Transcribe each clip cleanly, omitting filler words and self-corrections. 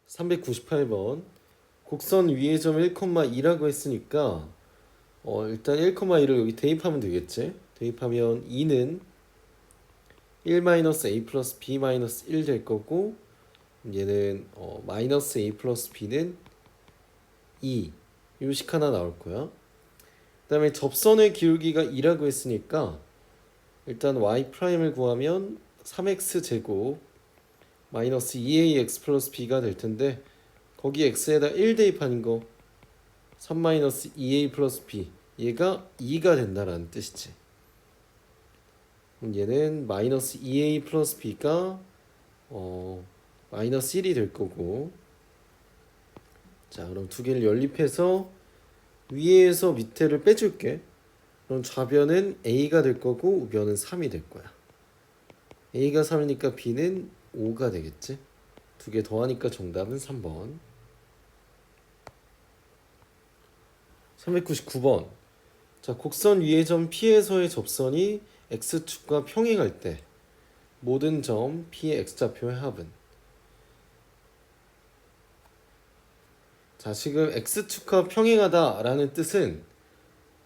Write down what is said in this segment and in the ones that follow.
398번 곡선 위의 점 1,2라고 했으니까 일단 1,2를 여기 대입하면 되겠지. 대입하면 2는 1-a 플러스 b 마이너스 1 될 거고, 얘는 마이너스 a 플러스 b는 2 요식 하나 나올 거야. 그 다음에 접선의 기울기가 2라고 했으니까 일단 y 프라임을 구하면 3x 제곱 마이너스 2ax 플러스 b가 될 텐데, 거기 x에다 1 대입하는 거 3 마이너스 2a 플러스 b, 얘가 2가 된다라는 뜻이지. 그럼 얘는 마이너스 2a 플러스 b가 마이너스 1이 될 거고, 자 그럼 두 개를 연립해서 위에서 밑에를 빼줄게. 그럼 좌변은 a가 될 거고 우변은 3이 될 거야. a가 3이니까 b는 5가 되겠지. 두 개 더하니까 정답은 3번. 399번. 자, 곡선 위의 점 P에서의 접선이 X축과 평행할 때 모든 점 P의 X좌표의 합은. 자, 지금 X축과 평행하다 라는 뜻은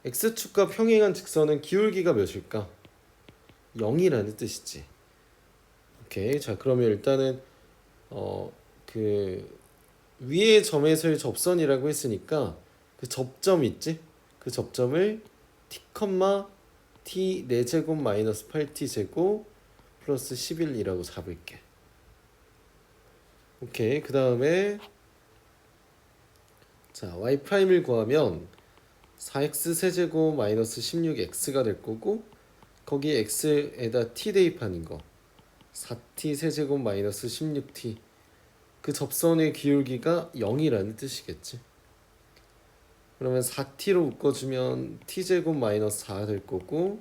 X축과 평행한 직선은 기울기가 몇일까? 0이라는 뜻이지. 오케이. 자, 그러면 일단은 그 위의 점에서의 접선이라고 했으니까 그 접점 있지? 그 접점을 t, t 4제곱 마이너스 8t 제곱 플러스 11이라고 잡을게. 오케이. 그 다음에 자 y 프라임을 구하면 4x 세제곱 마이너스 16x가 될 거고, 거기에 x에다 t 대입하는 거 4t 세제곱 마이너스 16t, 그 접선의 기울기가 0이라는 뜻이겠지. 그러면 4t로 묶어주면 t제곱 마이너스 4가 될 거고,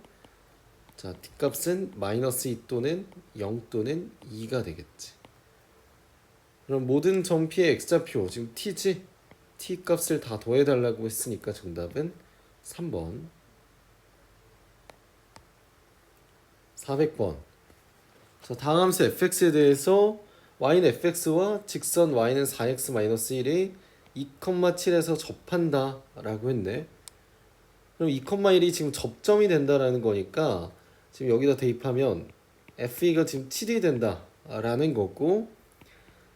자 t값은 마이너스 2 또는 0 또는 2가 되겠지. 그럼 모든 점 P의 x좌표 지금 t지? t 값을 다 더해달라고 했으니까 정답은 3번. 400번. 자 다음 함수 fx에 대해서 y는 fx와 직선 y는 4x-1이 2,7에서 접한다 라고 했네. 그럼 2,1이 지금 접점이 된다라는 거니까 지금 여기다 대입하면 f2가 지금 7이 된다 라는 거고,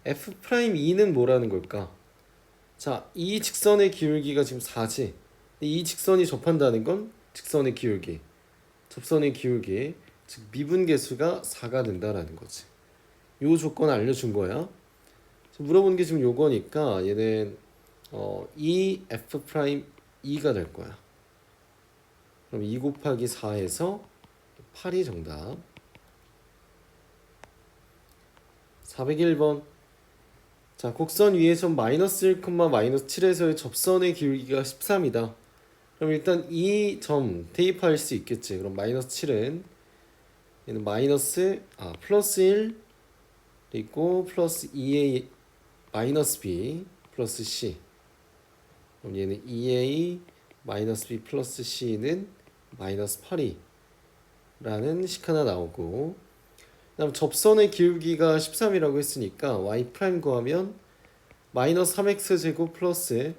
f'2는 뭐라는 걸까? 자, 이 직선의 기울기가 지금 4지. 이 직선이 접한다는 건 직선의 기울기, 접선의 기울기, 즉 미분계수가 4가 된다라는 거지. 요 조건 알려준 거야. 물어본 게 지금 요거니까 얘는 이 f'2가 될 거야. 그럼 2 곱하기 4에서 8이 정답. 401번. 자, 곡선 위의 점 마이너스 1, 마이너스 7에서의 접선의 기울기가 13이다. 그럼 일단 이 점 대입할 수 있겠지. 그럼 마이너스 7은 얘는 플러스 1 그리고 플러스 2a 마이너스 b 플러스 c. 그럼 얘는 2a 마이너스 b 플러스 c는 마이너스 8이 라는 식 하나 나오고, 그 다음 접선의 기울기가 13이라고 했으니까 y 프라임 구하면 마이너스 3x 제곱 플러스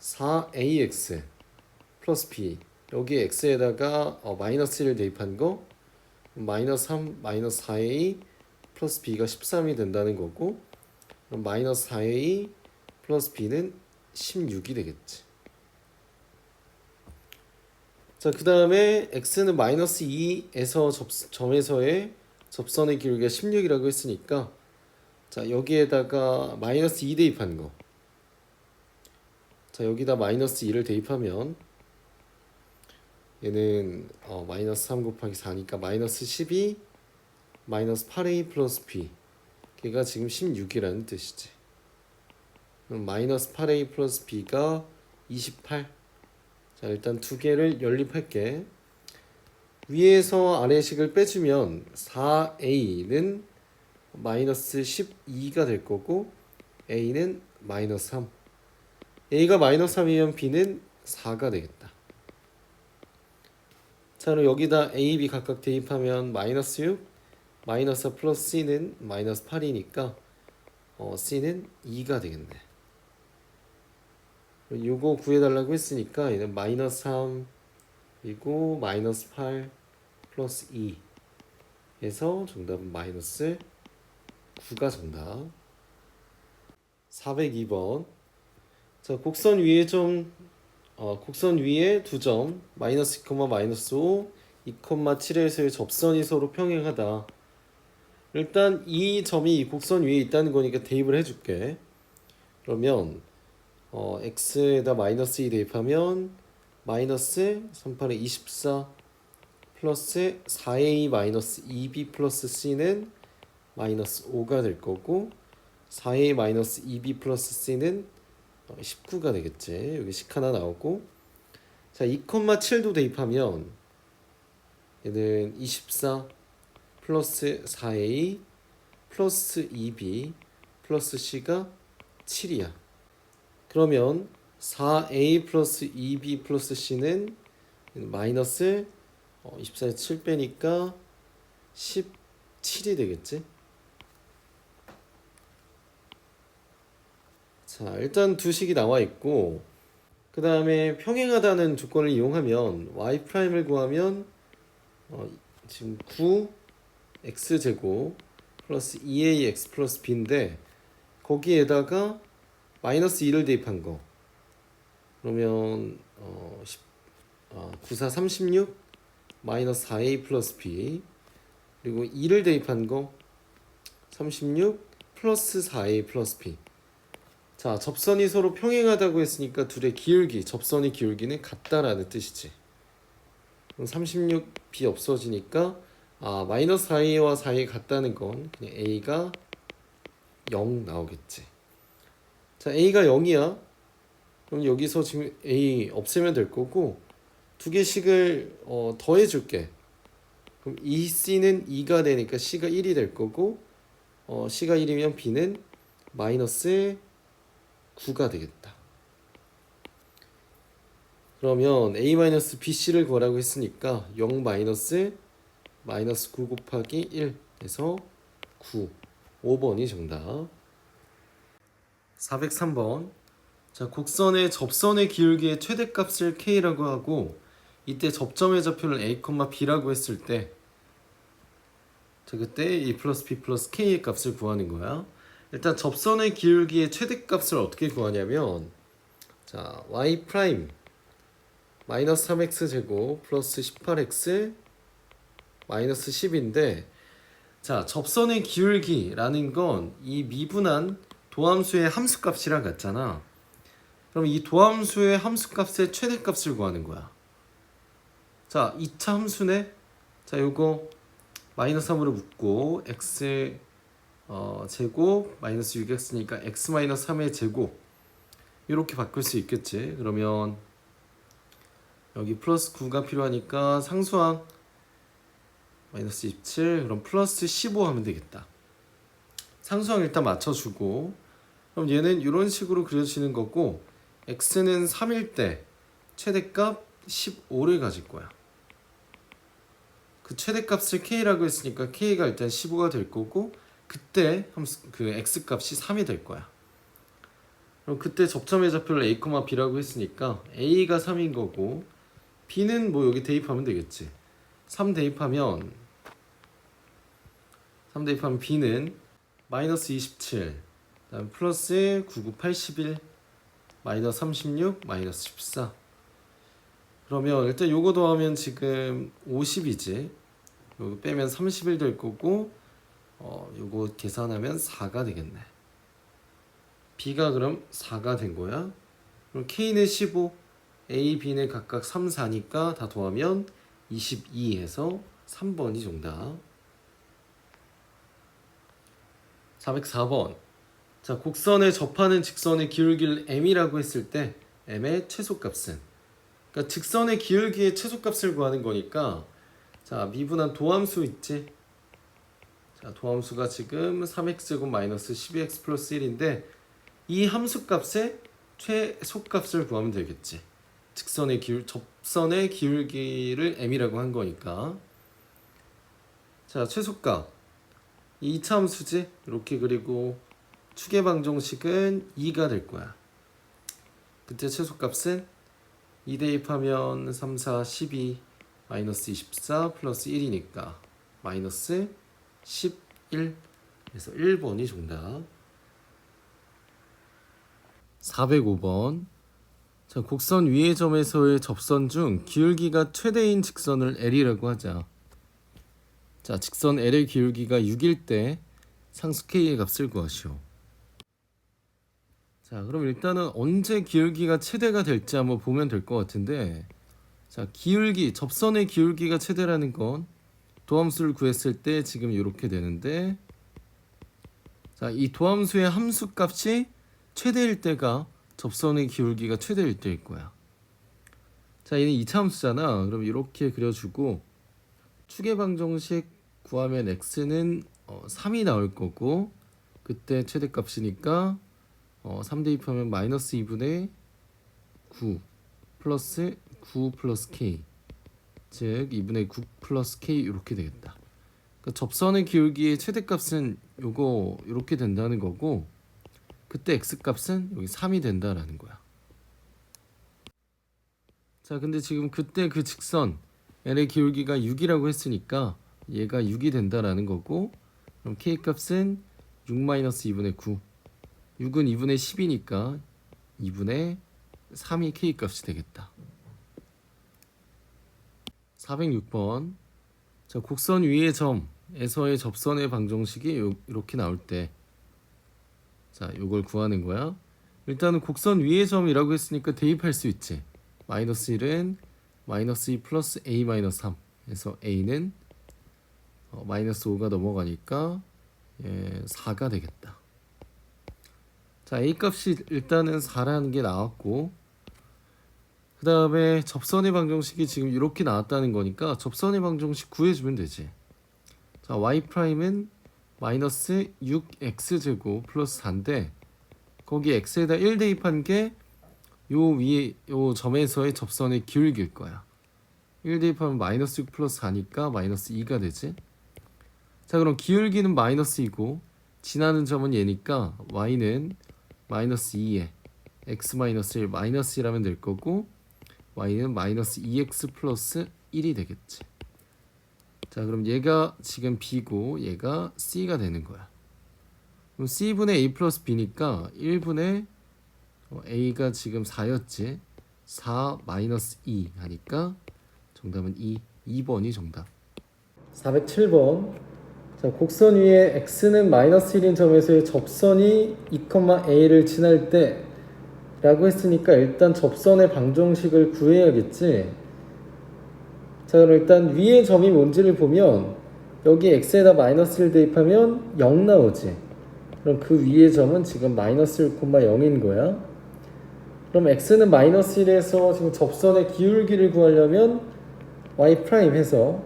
4ax 플러스 b, 여기 x에다가 마이너스 1을 대입한 거 마이너스 3 마이너스 4a 플러스 b가 13이 된다는 거고, 그럼 마이너스 4a 플러스 b는 16이 되겠지. 자, 그 다음에 x는 마이너스 2에서 점에서의 접선의 기울기가 16이라고 했으니까, 자 여기에다가 마이너스 2 대입한 거, 자 여기다 마이너스 2를 대입하면 얘는 마이너스 3 곱하기 4니까 마이너스 12 마이너스 8a 플러스 b, 걔가 지금 16이라는 뜻이지. 그럼 마이너스 8a 플러스 b가 28. 자 일단 두 개를 연립할게. 위에서 아래식을 빼주면 4a는 마이너스 12가 될 거고 a는 마이너스 3. a가 마이너스 3이면 b는 4가 되겠다. 자 그럼 여기다 a, b 각각 대입하면 마이너스 6 마이너스 플러스 c는 마이너스 8이니까 c는 2가 되겠네. 요거 구해달라고 했으니까 얘는 마이너스 3이고 마이너스 8 플러스 2 해서 정답은 마이너스 9가 정답. 402번. 자, 곡선 위에 곡선 위에 두 점 마이너스 2, 마이너스 5, 2,7에서의 접선이 서로 평행하다. 일단 이 점이 이 곡선 위에 있다는 거니까 대입을 해줄게. 그러면 x에다 마이너스 2 대입하면 마이너스 3, 8에 24 플러스 4a 마이너스 2b 플러스 c는 마이너스 5가 될 거고 4a 마이너스 2b 플러스 c는 19가 되겠지. 여기 식 하나 나오고 자 2,7도 대입하면 얘는 24 플러스 4a 플러스 2b 플러스 c가 7이야. 그러면 4a 플러스 2b 플러스 c는 마이너스 24에 7 빼니까 17이 되겠지. 자, 일단 두 식이 나와 있고 그 다음에 평행하다는 조건을 이용하면 y''을 구하면 지금 9 x제곱 플러스 2ax 플러스 b인데 거기에다가 마이너스 2를 대입한 거 그러면 9, 4, 36 마이너스 4a 플러스 b 그리고 2를 대입한 거 36 플러스 4a 플러스 b. 자, 접선이 서로 평행하다고 했으니까 둘의 기울기, 접선의 기울기는 같다라는 뜻이지. 그럼 36b 없어지니까 마이너스 4a와 4a 같다는 건 그냥 a가 0 나오겠지. 자, a가 0이야. 그럼 여기서 지금 a 없애면 될 거고 두 개씩을 더해줄게. 그럼 2c는 2가 되니까 c가 1이 될 거고 c가 1이면 b는 마이너스 9가 되겠다. 그러면 a-bc를 구하라고 했으니까 0 마이너스 9 곱하기 1 해서 9. 5번이 정답. 403번. 자, 곡선의 접선의 기울기의 최대값을 k라고 하고 이때 접점의 좌표를 a, b라고 했을 때 자, 그때 a 플러스 b 플러스 k의 값을 구하는 거야. 일단 접선의 기울기의 최대값을 어떻게 구하냐면 자, y' 마이너스 3x 제곱 플러스 18x 마이너스 10인데 자, 접선의 기울기라는 건 이 미분한 도함수의 함수값이랑 같잖아. 그럼 이 도함수의 함수값의 최대값을 구하는 거야. 자, 2차 함수네. 자, 요거 마이너스 3으로 묶고 x 제곱 마이너스 6x니까 x 마이너스 3의 제곱 이렇게 바꿀 수 있겠지. 그러면 여기 플러스 9가 필요하니까 상수항 마이너스 27 그럼 플러스 15 하면 되겠다. 상수항 일단 맞춰주고 그럼 얘는 이런 식으로 그려지는 거고 x는 3일 때 최대값 15를 가질 거야. 그 최대값을 k라고 했으니까 k가 일단 15가 될 거고 그때 그 x값이 3이 될 거야. 그럼 그때 접점의 좌표를 a, b라고 했으니까 a가 3인 거고 b는 뭐 여기 대입하면 되겠지. 3 대입하면 b는 마이너스 27 그다음 플러스 99, 81 마이너스 36 마이너스 14 그러면 일단 요거 더하면 지금 50이지. 요거 빼면 31 될 거고 요거 계산하면 4가 되겠네. b가 그럼 4가 된 거야. 그럼 k는 15 a, b는 각각 3, 4니까 다 더하면 22 해서 3번이 정답. 404번. 자, 곡선에 접하는 직선의 기울기를 m이라고 했을 때 m의 최소값은 그러니까 직선의 기울기의 최소값을 구하는 거니까 자, 미분한 도함수 있지? 자, 도함수가 지금 3x제곱 마이너스 12x 플러스 1인데 이 함수값의 최소값을 구하면 되겠지. 직선의 접선의 기울기를 m이라고 한 거니까. 자, 최소값 2차 함수지? 이렇게 그리고 축의 방정식은 2가 될 거야. 그때 최소값은 2 대입하면 3, 4, 12 마이너스 24 플러스 1이니까 마이너스 11. 그래서 1번이 정답. 405번. 자, 곡선 위의 점에서의 접선 중 기울기가 최대인 직선을 L이라고 하자. 자, 직선 L의 기울기가 6일 때 상수 K의 값을 구하시오. 자, 그럼 일단은 언제 기울기가 최대가 될지 한번 보면 될 것 같은데, 자, 기울기, 접선의 기울기가 최대라는 건 도함수를 구했을 때 지금 이렇게 되는데, 자, 이 도함수의 함수 값이 최대일 때가 접선의 기울기가 최대일 때일 거야. 자, 얘는 2차 함수잖아. 그럼 이렇게 그려주고 축의 방정식 구하면 x는 3이 나올 거고, 그때 최대값이니까 3 대입하면 마이너스 2분의 9 플러스 9 플러스 k, 즉 2분의 9 플러스 k 이렇게 되겠다. 그러니까 접선의 기울기의 최대값은 요거 이렇게 된다는 거고, 그때 x값은 여기 3이 된다라는 거야. 자, 근데 지금 그때 그 직선 L의 기울기가 6이라고 했으니까 얘가 6이 된다라는 거고, 그럼 k값은 6-2분의 9, 6은 2분의 10이니까 2분의 3이 k값이 되겠다. 406번. 자, 곡선 위의 점에서의 접선의 방정식이 이렇게 나올 때, 자, 요걸 구하는 거야. 일단은 곡선 위의 점이라고 했으니까 대입할 수 있지. 마이너스 1은 마이너스 2 플러스 a 마이너스 3. 그래서 a는 마이너스 5가 넘어가니까 4가 되겠다. 자, a 값이 일단은 4라는 게 나왔고, 그 다음에 접선의 방정식이 지금 이렇게 나왔다는 거니까 접선의 방정식 구해주면 되지. 자, y'은 마이너스 6x제곱 플러스 4인데, 거기 x에다 1 대입한 게 요 위에 요 점에서의 접선의 기울기일 거야. 1 대입하면 마이너스 6 플러스 4니까 마이너스 2가 되지. 자, 그럼 기울기는 마이너스 2고 지나는 점은 얘니까 y는 마이너스 2에 x 마이너스 1 마이너스 1하면 될 거고, y는 마이너스 2x 플러스 1이 되겠지. 자, 그럼 얘가 지금 b고 얘가 c가 되는 거야. 그럼 c분의 a 플러스 b니까 1분의 a가 지금 4였지. 4 마이너스 2 하니까 정답은 2번이 정답. 407번. 자, 곡선 위에 x는 마이너스 1인 점에서의 접선이 2,a를 지날 때 라고 했으니까 일단 접선의 방정식을 구해야겠지. 자, 그럼 일단 위의 점이 뭔지를 보면 여기 x에다 마이너스 1 대입하면 0 나오지. 그럼 그 위의 점은 지금 마이너스 1,0인 거야. 그럼 x는 마이너스 1에서 지금 접선의 기울기를 구하려면 y 프라임 해서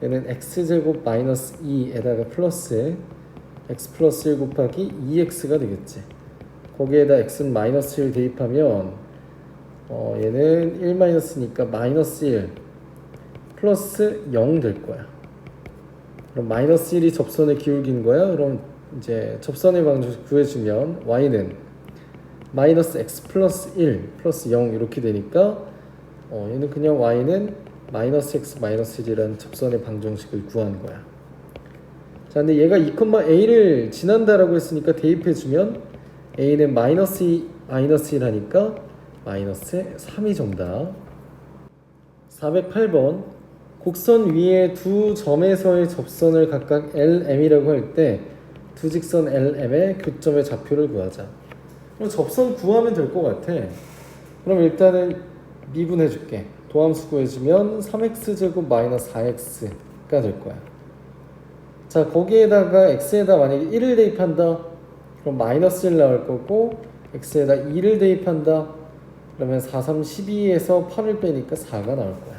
얘는 x제곱 마이너스 2에다가 플러스 x 플러스 1 곱하기 2x가 되겠지. 거기에다 x는 마이너스 1 대입하면 얘는 1 마이너스니까 마이너스 1 플러스 0 될 거야. 그럼 마이너스 1이 접선의 기울기인 거야. 그럼 이제 접선의 방정식 구해주면 y는 마이너스 x 플러스 1 플러스 0 이렇게 되니까 얘는 그냥 y는 마이너스 x 마이너스 1이라는 접선의 방정식을 구하는 거야. 자, 근데 얘가 2,a를 지난다라고 했으니까 대입해주면 a는 마이너스 2 마이너스 1 하니까 마이너스 3이 정답. 408번. 곡선 위에 두 점에서의 접선을 각각 LM이라고 할 때 두 직선 LM의 교점의 좌표를 구하자. 그럼 접선 구하면 될 것 같아. 그럼 일단은 미분해 줄게. 도함수 구해주면 3x제곱 마이너스 4x가 될 거야. 자, 거기에다가 x에다 만약에 1을 대입한다. 그럼 마이너스 1 나올 거고, x에다 2를 대입한다. 그러면 4, 3, 12에서 8을 빼니까 4가 나올 거야.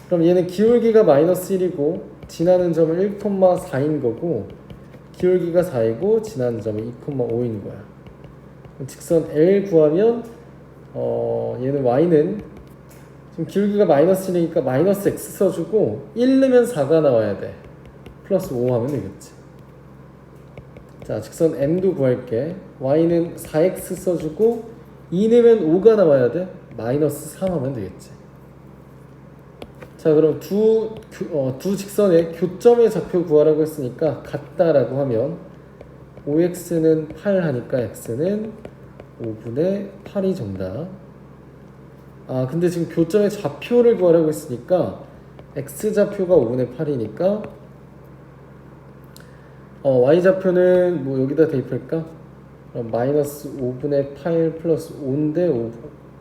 그럼 얘는 기울기가 마이너스 1이고 지나는 점은 1,4인 거고, 기울기가 4이고 지나는 점은 2,5인 거야. 직선 L 구하면 얘는 y는 지금 기울기가 마이너스 1이니까 마이너스 x 써주고 1 넣으면 4가 나와야 돼. 플러스 5 하면 되겠지. 자, 직선 m도 구할게. y는 4x 써주고 2 넣으면 5가 나와야 돼. 마이너스 3 하면 되겠지. 자, 그럼 두 직선의 교점의 좌표 구하라고 했으니까 같다라고 하면 5x는 8 하니까 x는 5분의 8이 정답. 아, 근데 지금 교점의 좌표를 구하라고 했으니까 x좌표가 5분의 8이니까 y좌표는 뭐 여기다 대입할까? 그럼 마이너스 5분의 8 플러스 5인데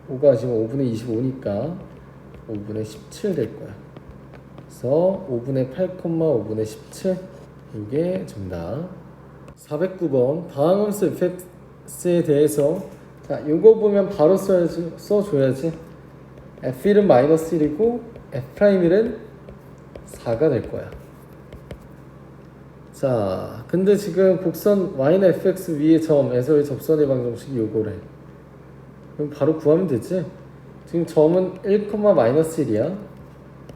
5가 지금 5분의 25니까 5분의 17 될 거야. 그래서 5분의 8, 5분의 17 이게 정답. 409번 다항함수 fx에 대해서 자, 요거 보면 바로 써줘야지. f1은 마이너스 1이고 f'1은 4가 될 거야. 자, 근데 지금 곡선 y는 fx 위의 점에서의 접선의 방정식이 요거래. 그럼 바로 구하면 되지. 지금 점은 1,-1이야.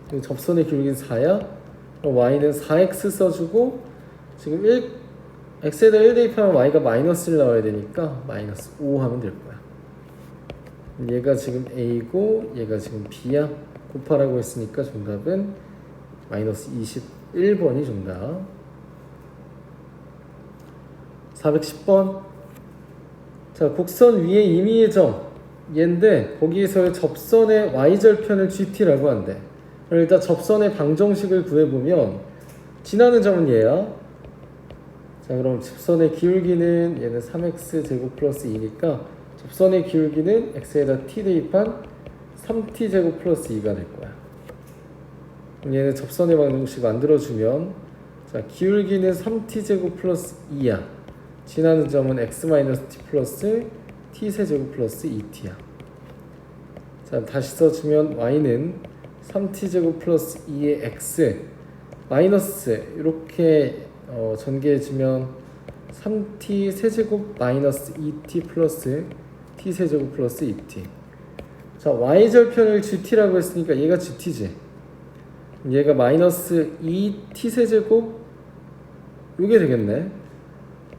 지금 접선의 기울기는 4야. 그럼 y는 4x 써주고 지금 x에다 1 대입하면 y가 마이너스 1 나와야 되니까 마이너스 5 하면 될 거야. 얘가 지금 a고 얘가 지금 b야. 곱하라고 했으니까 정답은 마이너스 21번이 정답. 410번. 자, 곡선 위에 임의의 점 얘인데 거기에서의 접선의 y절편을 gt라고 한대. 그럼 일단 접선의 방정식을 구해보면 지나는 점은 얘야. 자, 그럼 접선의 기울기는 얘는 3x 제곱 플러스 2니까 접선의 기울기는 x에다 t 대입한 3t 제곱 플러스 2가 될 거야. 그럼 얘는 접선의 방정식 만들어주면 자, 기울기는 3t 제곱 플러스 2야. 지나는 점은 x-t 플러스 t 세제곱 플러스 2t야. 자, 다시 써주면 y는 3t 제곱 플러스 2의 x 마이너스 이렇게 전개해주면 3t 세제곱 마이너스 2t 플러스 t 세제곱 플러스 2t. 자, y절편을 gt라고 했으니까 얘가 gt지. 얘가 마이너스 2t 세제곱 요게 되겠네.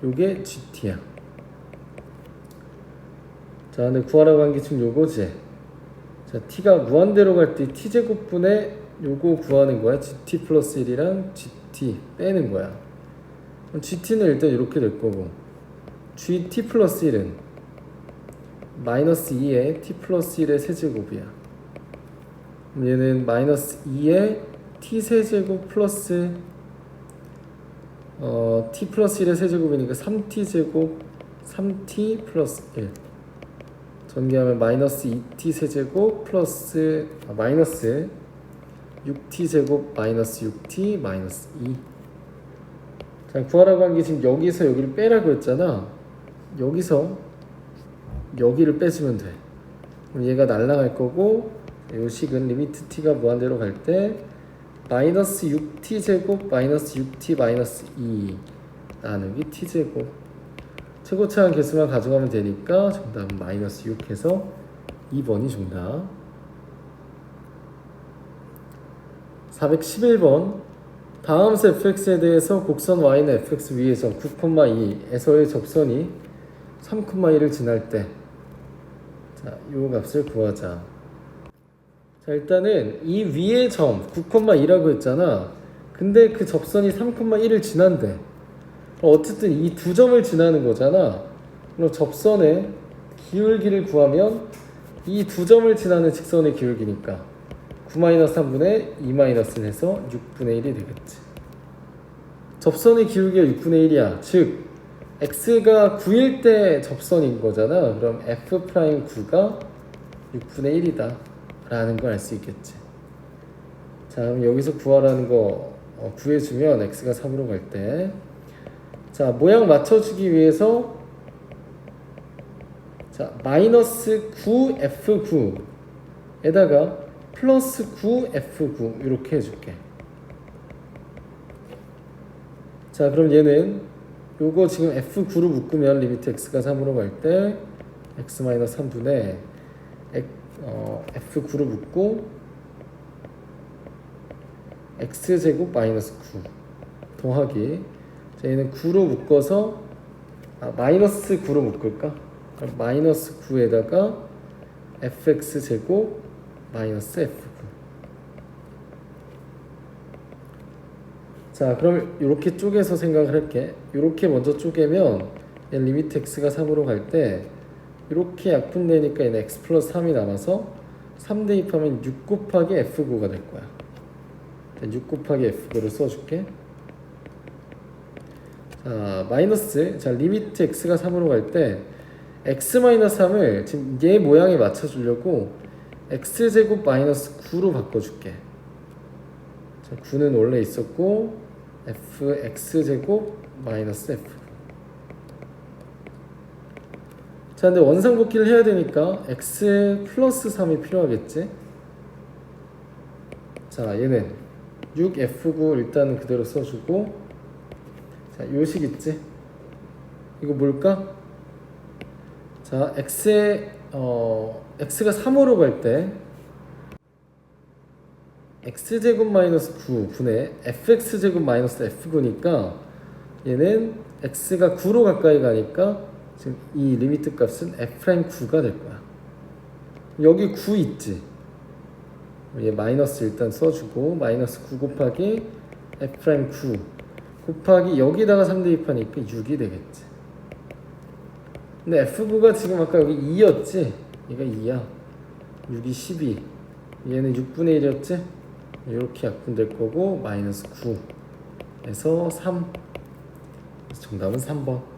요게 gt야. 자, 근데 구하라고 한 게 지금 요거지. 자, t가 무한대로 갈 때 t제곱분의 요거 구하는 거야. gt 플러스 1이랑 gt 빼는 거야. 그럼 gt는 일단 이렇게 될 거고 gt 플러스 1은 마이너스 2의 t 플러스 1의 세제곱이야. 그럼 얘는 마이너스 2의 t 세제곱 플러스 t 플러스 1의 세제곱이니까 3t 제곱 3t 플러스 1 전개하면 마이너스 2t 세제곱 플러스 마이너스 6t 제곱 마이너스 6t 마이너스 2. 자, 구하라고 한 게 지금 여기서 여기를 빼라고 했잖아. 여기서 여기를 빼주면 돼. 그럼 얘가 날아갈 거고 요 식은 리미트 t가 무한대로 갈 때 마이너스 6t 제곱 마이너스 6t 마이너스 2 나누기 t 제곱 최고차항 개수만 가져가면 되니까 정답은 마이너스 6 해서 2번이 정답. 411번 다함수 fx에 대해서 곡선 y는 fx 위의 점 9,2에서의 접선이 3,2를 지날 때 자, 요 값을 구하자. 자, 일단은 이 위의 점 9,2라고 했잖아. 근데 그 접선이 3,1을 지난대. 어쨌든 이 두 점을 지나는 거잖아. 그럼 접선의 기울기를 구하면 이 두 점을 지나는 직선의 기울기니까 9-3분의 2-1을 해서 6분의 1이 되겠지. 접선의 기울기가 6분의 1이야. 즉 x가 9일 때 접선인 거잖아. 그럼 f'9가 6분의 1이다 라는 걸 알 수 있겠지. 자, 그럼 여기서 구하라는 거 구해주면 x가 3으로 갈 때 자, 모양 맞춰주기 위해서 자, 마이너스 9f9에다가 플러스 9f9 이렇게 해줄게. 자, 그럼 얘는 요거 지금 f9로 묶으면 리미트 x가 3으로 갈 때 x-3분의 f9로 묶고 x제곱 마이너스 9 더하기 자, 얘는 9로 묶어서 마이너스 9로 묶을까? 그럼 마이너스 9에다가 fx 제곱 마이너스 f9. 자, 그럼 이렇게 쪼개서 생각을 할게. 이렇게 먼저 쪼개면 얘는 리미트 x가 3으로 갈 때 이렇게 약분되니까 얘는 x 플러스 3이 남아서 3 대입하면 6 곱하기 f9가 될 거야. 6 곱하기 f9를 써줄게. 자, 마이너스, 자, 리미트 x가 3으로 갈 때 x-3을 지금 얘 모양에 맞춰주려고 x제곱 마이너스 9로 바꿔줄게. 자, 9는 원래 있었고 fx제곱 마이너스 f. 자, 근데 원상복귀를 해야 되니까 x 플러스 3이 필요하겠지. 자, 얘는 6f9 일단은 그대로 써주고, 자, 요식 있지? 이거 뭘까? 자, x가 3으로 갈 때 x제곱 마이너스 9 분의 fx제곱 마이너스 f9니까 얘는 x가 9로 가까이 가니까 지금 이 리미트 값은 f'9가 될 거야. 여기 9 있지? 얘 마이너스 일단 써주고 마이너스 9 곱하기 f'9 곱하기 여기다가 3 대입하니까 6이 되겠지. 근데 f9가 지금 아까 여기 2였지? 얘가 2야. 6이 12. 얘는 6분의 1이었지? 이렇게 약분될 거고 마이너스 9에서 3. 정답은 3번.